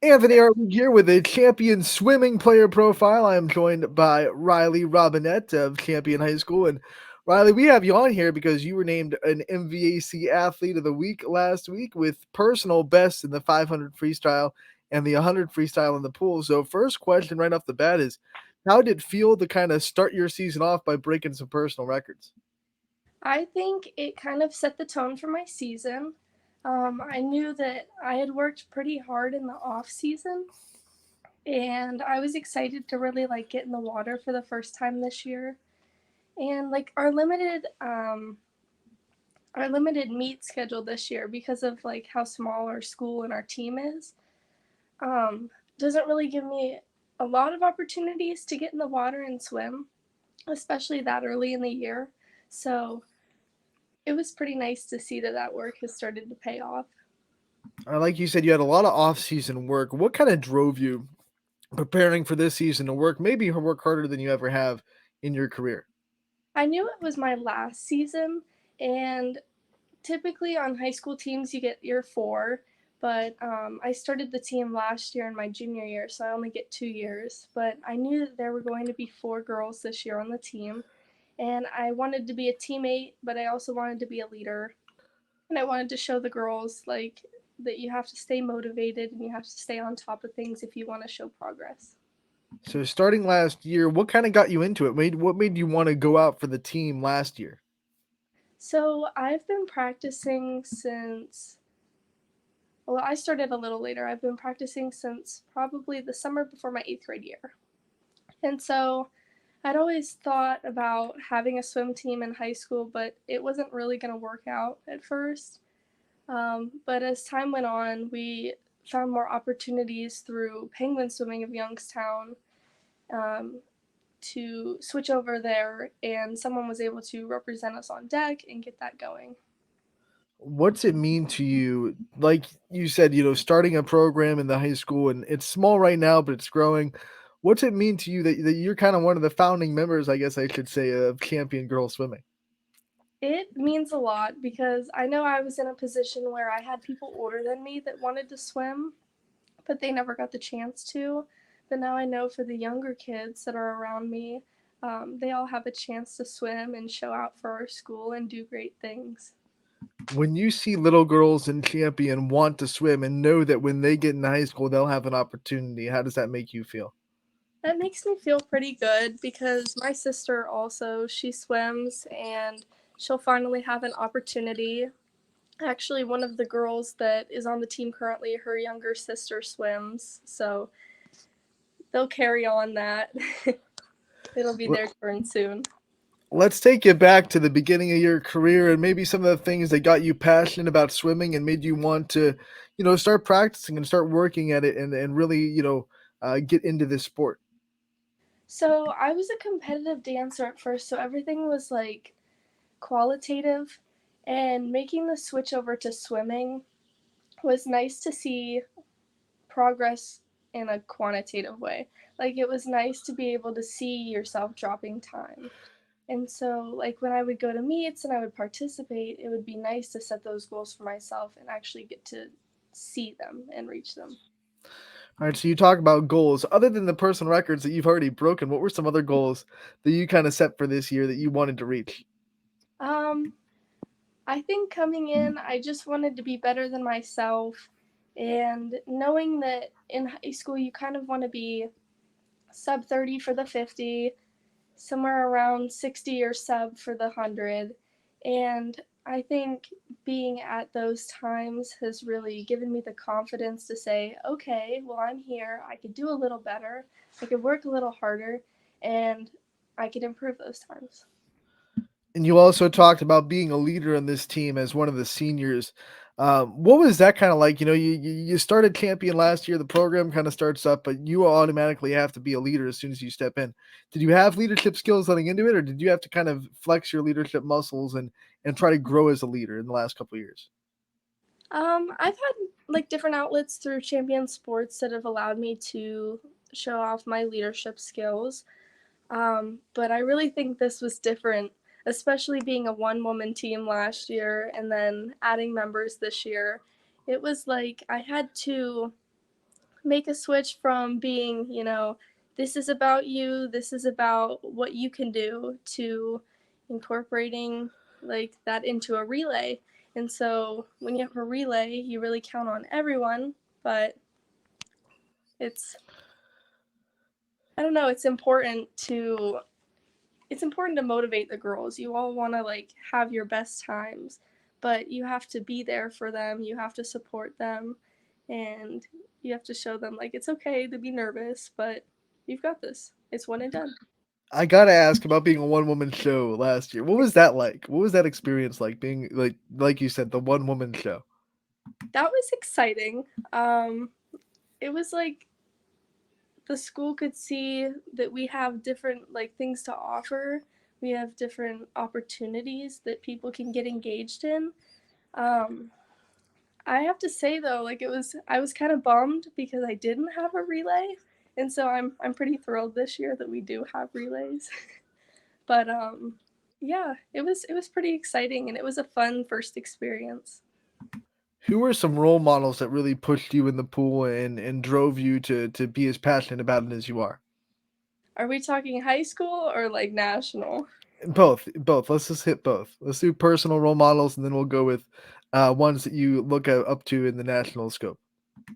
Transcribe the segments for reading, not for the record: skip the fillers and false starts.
Anthony Arling here with a champion swimming player profile. I am joined by Riley Robinette of Champion High School. And Riley, we have you on here because you were named an MVAC Athlete of the Week last week with personal best in the 500 freestyle and the 100 freestyle in the pool. So, first question right off the bat is how did it feel to kind of start your season off by breaking some personal records? I think it kind of set the tone for my season. I knew that I had worked pretty hard in the off season, and I was excited to really get in the water for the first time this year. And our limited meet schedule this year because of how small our school and our team is, um, doesn't really give me a lot of opportunities to get in the water and swim, especially that early in the year. So it was pretty nice to see that work has started to pay off. Like you said, you had a lot of off-season work. What kind of drove you preparing for this season to work, maybe work harder than you ever have in your career? I knew it was my last season, and typically on high school teams you get year four, but I started the team last year in my junior year, so I only get 2 years. But I knew that there were going to be four girls this year on the team, and I wanted to be a teammate, but I also wanted to be a leader, and I wanted to show the girls that you have to stay motivated and you have to stay on top of things if you want to show progress. So starting last year, what kind of got you into it? What made you want to go out for the team last year? So I've been practicing since, well, I started a little later. I've been practicing since probably the summer before my eighth grade year. And so I'd always thought about having a swim team in high school, but it wasn't really going to work out at first. But as time went on, we found more opportunities through Penguin Swimming of Youngstown, um, to switch over there, and someone was able to represent us on deck and get that going. What's it mean to you? Like you said, starting a program in the high school and it's small right now, but it's growing. What's it mean to you that you're kind of one of the founding members, I guess I should say, of Champion Girls Swimming? It means a lot because I know I was in a position where I had people older than me that wanted to swim, but they never got the chance to. But now I know for the younger kids that are around me, they all have a chance to swim and show out for our school and do great things. When you see little girls in Champion want to swim and know that when they get in high school, they'll have an opportunity, how does that make you feel? That makes me feel pretty good because my sister also, she swims and she'll finally have an opportunity. Actually, one of the girls that is on the team currently, her younger sister swims, so they'll carry on that. It'll be their turn soon. Let's take you back to the beginning of your career and maybe some of the things that got you passionate about swimming and made you want to, start practicing and start working at it and really, get into this sport. So I was a competitive dancer at first, so everything was qualitative, and making the switch over to swimming was nice to see progress in a quantitative way. Like it was nice to be able to see yourself dropping time. And so, when I would go to meets and I would participate, it would be nice to set those goals for myself and actually get to see them and reach them. All right, so you talk about goals. Other than the personal records that you've already broken, what were some other goals that you kind of set for this year that you wanted to reach? Um, I think coming in, I just wanted to be better than myself, and knowing that in high school you kind of want to be sub 30 for the 50, somewhere around 60 or sub for the 100. And I think being at those times has really given me the confidence to say, okay, well, I'm here. I could do a little better. I could work a little harder, and I could improve those times. And you also talked about being a leader on this team as one of the seniors. What was that kind of like? You started champion last year. The program kind of starts up, but you automatically have to be a leader as soon as you step in. Did you have leadership skills letting into it, or did you have to kind of flex your leadership muscles and try to grow as a leader in the last couple of years? I've had different outlets through champion sports that have allowed me to show off my leadership skills. But I really think this was different, especially being a one woman team last year and then adding members this year. It was like I had to make a switch from being, this is about you, this is about what you can do, to incorporating like that into a relay. And so when you have a relay, you really count on everyone, but it's I don't know, it's important to motivate the girls. You all want to like have your best times, but you have to be there for them. You have to support them, and you have to show them like it's okay to be nervous, but you've got this. It's one and done. I gotta ask about being a one woman show last year. What was that like? What was that experience like being like you said, the one woman show? That was exciting. It was like the school could see that we have different like things to offer. We have different opportunities that people can get engaged in. Um, I have to say though, like I was kind of bummed because I didn't have a relay, and so I'm pretty thrilled this year that we do have relays. But yeah, it was pretty exciting, and it was a fun first experience. Who were some role models that really pushed you in the pool and drove you to be as passionate about it as you are? Are we talking high school or like national? Both, both. Let's just hit both. Let's do personal role models, and then we'll go with ones that you look up to in the national scope.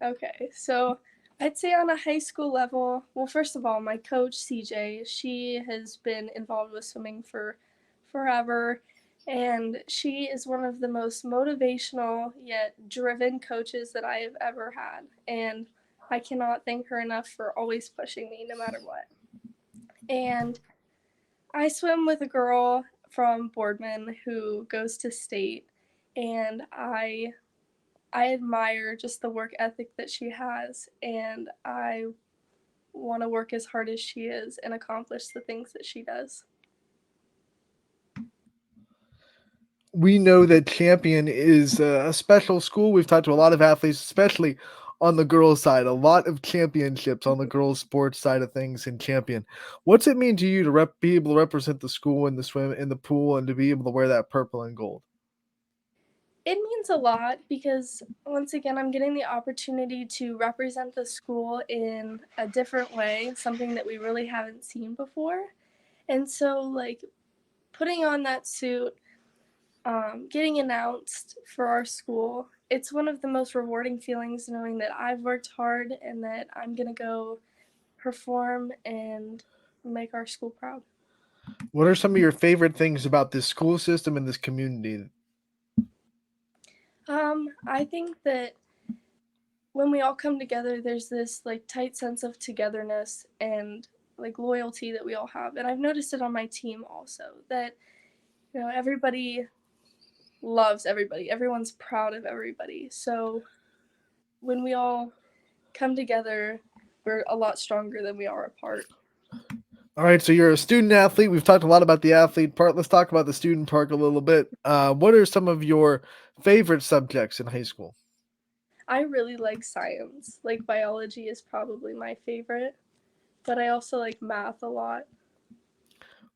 Okay, so I'd say on a high school level, well, first of all, my coach, CJ, she has been involved with swimming for forever, and she is one of the most motivational yet driven coaches that I have ever had. And I cannot thank her enough for always pushing me no matter what. And I swim with a girl from Boardman who goes to state, and I admire just the work ethic that she has, and I want to work as hard as she is and accomplish the things that she does. We know that Champion is a special school. We've talked to a lot of athletes, especially on the girls' side, a lot of championships on the girls' sports side of things in Champion. What's it mean to you to be able to represent the school in the swim in the pool and to be able to wear that purple and gold? It means a lot because, once again, I'm getting the opportunity to represent the school in a different way, something that we really haven't seen before. And so, like, putting on that suit, getting announced for our school, it's one of the most rewarding feelings knowing that I've worked hard and that I'm going to go perform and make our school proud. What are some of your favorite things about this school system and this community? I think that when we all come together, there's this like tight sense of togetherness and like loyalty that we all have. And I've noticed it on my team also that, everybody loves everybody. Everyone's proud of everybody. So when we all come together, we're a lot stronger than we are apart. All right, so you're a student athlete. We've talked a lot about the athlete part. Let's talk about the student part a little bit. What are some of your favorite subjects in high school? I really like science. Like biology is probably my favorite, but I also like math a lot.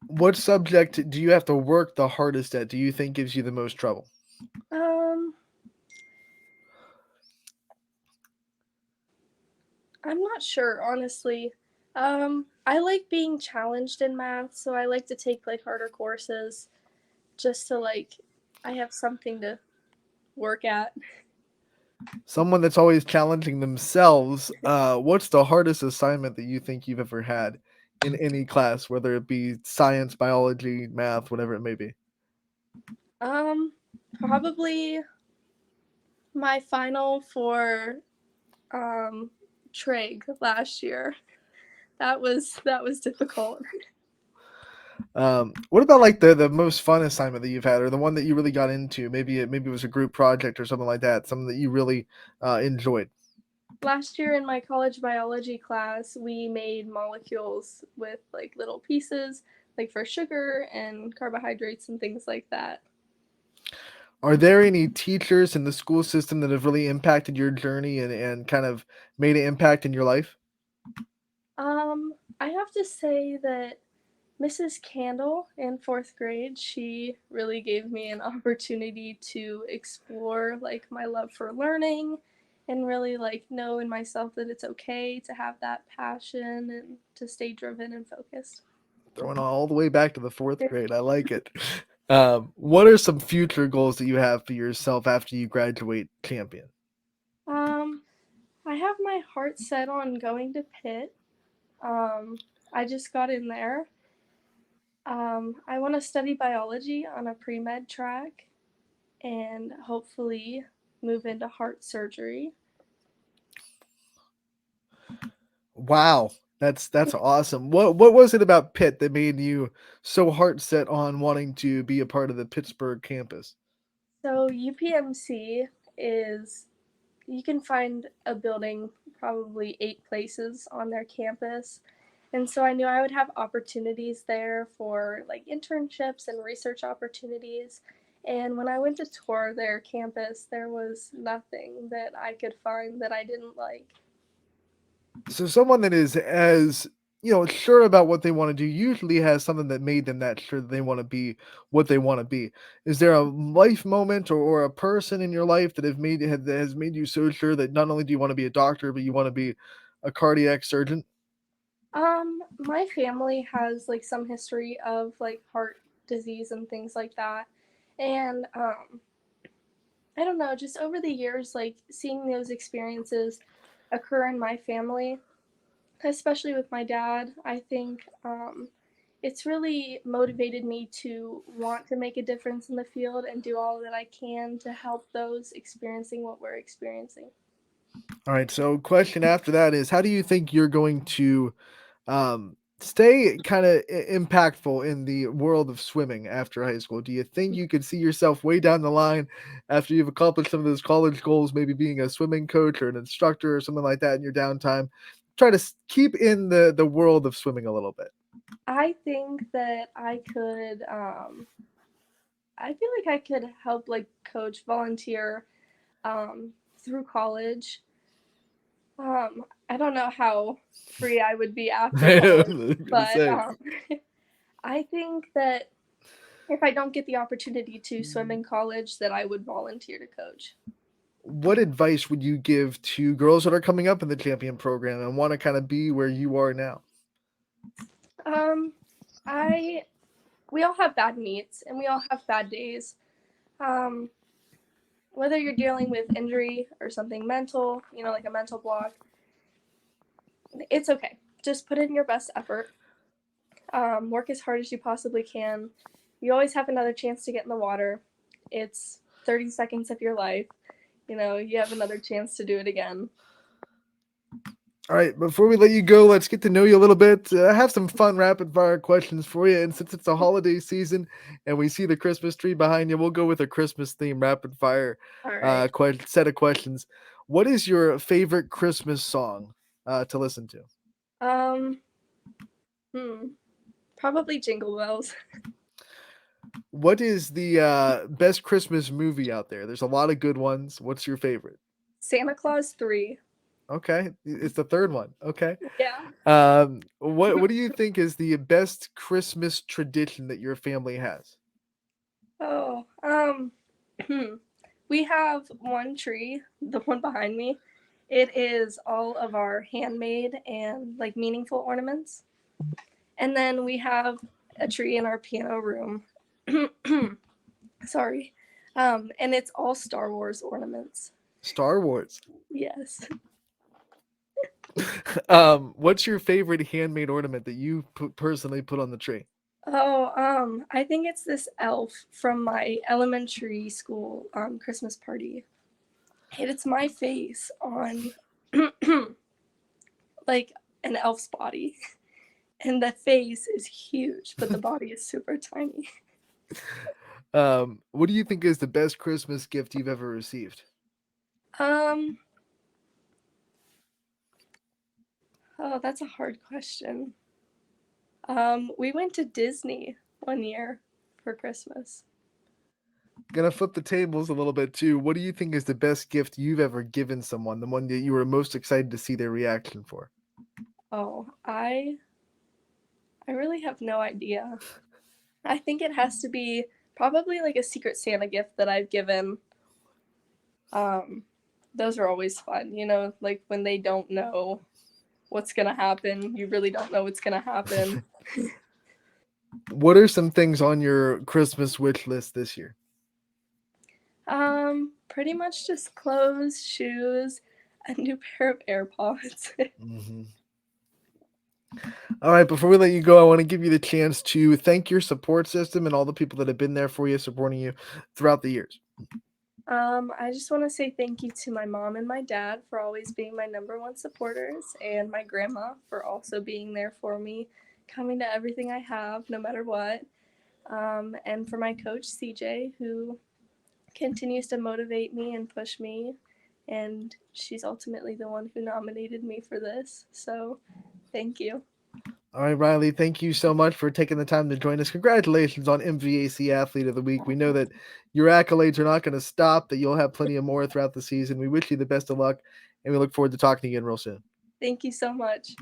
What subject do you have to work the hardest at? Do you think gives you the most trouble? Um, I'm not sure, honestly. I like being challenged in math, so I like to take like harder courses just to like I have something to work at. Someone that's always challenging themselves. What's the hardest assignment that you think you've ever had in any class, whether it be science, biology, math, whatever it may be? Um, Probably my final for um Trig last year. That was difficult. What about like the most fun assignment that you've had, or the one that you really got into? Maybe it was a group project or something like that. Something that you really enjoyed. Last year in my college biology class, we made molecules with like little pieces, like for sugar and carbohydrates and things like that. Are there any teachers in the school system that have really impacted your journey and kind of made an impact in your life? I have to say that Mrs. Candle in fourth grade, she really gave me an opportunity to explore like my love for learning and really like know in myself that it's okay to have that passion and to stay driven and focused. Throwing all the way back to the fourth grade. I like it. What are some future goals that you have for yourself after you graduate champion? Um, I have my heart set on going to Pitt. Um, I just got in there. I want to study biology on a pre med track and hopefully move into heart surgery. Wow, that's awesome. What was it about Pitt that made you so heart set on wanting to be a part of the Pittsburgh campus? So, UPMC is, you can find a building probably 8 places on their campus. And so I knew I would have opportunities there for like internships and research opportunities. And when I went to tour their campus, there was nothing that I could find that I didn't like. So someone that is as sure about what they want to do usually has something that made them that sure that they want to be what they want to be. Is there a life moment or a person in your life that that has made you so sure that not only do you want to be a doctor, but you want to be a cardiac surgeon? My family has like some history of like heart disease and things like that. And I don't know, just over the years, like seeing those experiences occur in my family, especially with my dad, I think it's really motivated me to want to make a difference in the field and do all that I can to help those experiencing what we're experiencing. All right. So question after that is, how do you think you're going to stay kind of impactful in the world of swimming after high school? Do you think you could see yourself way down the line after you've accomplished some of those college goals, maybe being a swimming coach or an instructor or something like that in your downtime? Try to keep in the world of swimming a little bit. I think that I could, I feel like I could help like coach, volunteer through college. I don't know how free I would be after I know, college, I'm gonna but say. I think that if I don't get the opportunity to swim in college, that I would volunteer to coach. What advice would you give to girls that are coming up in the champion program and want to kind of be where you are now? Um, I we all have bad meets and we all have bad days. Um, whether you're dealing with injury or something mental, like a mental block, it's okay. Just put in your best effort. Work as hard as you possibly can. You always have another chance to get in the water. It's 30 seconds of your life. You have another chance to do it again. All right, before we let you go, let's get to know you a little bit. I have some fun rapid fire questions for you. And since it's the holiday season and we see the Christmas tree behind you, we'll go with a Christmas theme rapid fire All right. set of questions. What is your favorite Christmas song to listen to? Um, hmm, Probably Jingle Bells. What is the best Christmas movie out there? There's a lot of good ones. What's your favorite? Santa Claus 3. Okay, it's the third one. Okay. Yeah. What do you think is the best Christmas tradition that your family has? Oh, hmm. We have one tree, the one behind me. It is all of our handmade and like meaningful ornaments. And then we have a tree in our piano room. Sorry. And it's all Star Wars ornaments. Star Wars. Yes. What's your favorite handmade ornament that you personally put on the tree? Oh, I think it's this elf from my elementary school Christmas party. And it's my face on like an elf's body. And the face is huge, but the body is super tiny. What do you think is the best Christmas gift you've ever received? Um, oh, that's a hard question. We went to Disney one year for Christmas. Gonna flip the tables a little bit too. What do you think is the best gift you've ever given someone? The one that you were most excited to see their reaction for? Oh, I really have no idea. I think it has to be probably like a Secret Santa gift that I've given um those are always fun, like when they don't know what's gonna happen. You really don't know what's gonna happen. What are some things on your Christmas wish list this year? Pretty much just clothes, shoes, a new pair of AirPods. Mm-hmm. All right, before we let you go, I want to give you the chance to thank your support system and all the people that have been there for you, supporting you throughout the years. I just want to say thank you to my mom and my dad for always being my number one supporters, and my grandma for also being there for me, coming to everything I have, no matter what. And for my coach, CJ, who continues to motivate me and push me, and she's ultimately the one who nominated me for this. So, thank you. All right, Riley, thank you so much for taking the time to join us. Congratulations on MVAC Athlete of the Week. We know that your accolades are not going to stop, that you'll have plenty of more throughout the season. We wish you the best of luck, and we look forward to talking to you again real soon. Thank you so much.